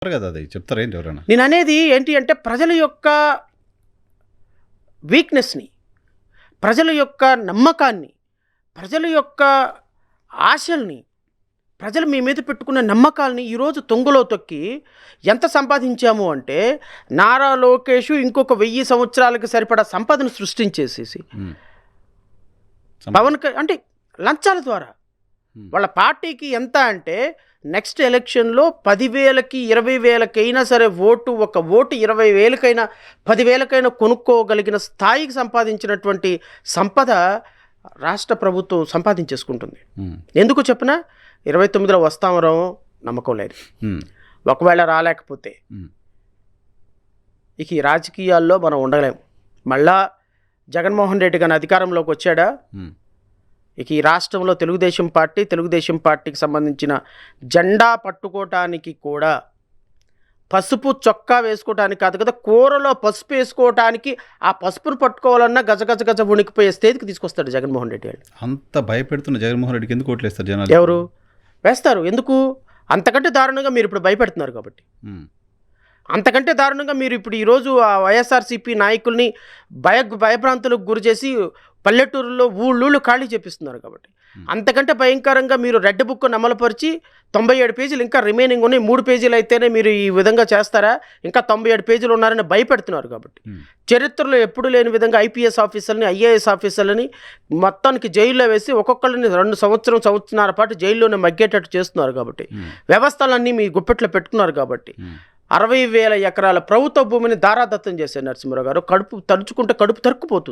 కదా అది చెప్తారా ఏంటి ఎవరైనా? నేను అనేది ఏంటి అంటే ప్రజల యొక్క వీక్నెస్ని, ప్రజల యొక్క నమ్మకాన్ని, ప్రజల యొక్క ఆశల్ని, ప్రజలు మీ మీద పెట్టుకున్న నమ్మకాల్ని ఈరోజు తొంగలో తొక్కి ఎంత సంపాదించాము అంటే నారా లోకేష్ ఇంకొక 1000 సంవత్సరాలకు సరిపడా సంపదను సృష్టించేసేసి పవన్ అంటే లంచాల ద్వారా వాళ్ళ పార్టీకి ఎంత అంటే నెక్స్ట్ ఎలక్షన్లో 10,000కి 20,000కైనా సరే ఒక ఓటు 20,000కైనా 10,000కైనా కొనుక్కోగలిగిన స్థాయికి సంపాదించినటువంటి సంపద రాష్ట్ర ప్రభుత్వం సంపాదించేసుకుంటుంది. ఎందుకు చెప్పినా 29లో వస్తామరో నమ్మకం లేదు. ఒకవేళ రాలేకపోతే ఇక ఈ రాజకీయాల్లో మనం ఉండలేము. మళ్ళా జగన్మోహన్ రెడ్డి గారి అధికారంలోకి వచ్చాడా, ఇక ఈ రాష్ట్రంలో తెలుగుదేశం పార్టీకి సంబంధించిన జెండా పట్టుకోవటానికి కూడా పసుపు చొక్కా వేసుకోవటానికి కాదు కదా, కూరలో పసుపు వేసుకోవటానికి ఆ పసుపును పట్టుకోవాలన్నా గజ వణికిపోయే స్థితికి తీసుకొస్తాడు జగన్మోహన్ రెడ్డి గారు. అంత భయపెడుతున్న జగన్మోహన్ రెడ్డికి ఎందుకు ఓట్లేస్తారు జనాలు? ఎవరు వేస్తారు? ఎందుకు? అంతకంటే దారుణంగా మీరు ఇప్పుడు భయపెడుతున్నారు కాబట్టి. అంతకంటే దారుణంగా మీరు ఇప్పుడు ఈరోజు ఆ వైఎస్ఆర్సీపీ నాయకుల్ని భయభ్రాంతులకు గురి చేసి పల్లెటూరులో ఊళ్ళు ఖాళీ చేపిస్తున్నారు కాబట్టి. అంతకంటే భయంకరంగా మీరు రెడ్ బుక్ అమలుపరిచి 97 పేజీలు ఇంకా రిమైనింగ్ ఉన్నాయి, 3 పేజీలు అయితేనే మీరు ఈ విధంగా చేస్తారా, ఇంకా 97 పేజీలు ఉన్నారని భయపెడుతున్నారు కాబట్టి. చరిత్రలో ఎప్పుడు లేని విధంగా ఐపీఎస్ ఆఫీసర్ని, ఐఏఎస్ ఆఫీసర్లని మొత్తానికి జైల్లో వేసి ఒక్కొక్కరిని 2 సంవత్సరాల పాటు జైల్లోనే మగ్గేటట్టు చేస్తున్నారు కాబట్టి. వ్యవస్థలన్నీ మీ గుప్పెట్లో పెట్టుకున్నారు కాబట్టి. 60,000 ఎకరాల ప్రభుత్వ భూమిని దారాదత్తం చేశారు నరసింహారావు గారు. కడుపు తరుచుకుంటే కడుపు తరుక్కుపోతుంది.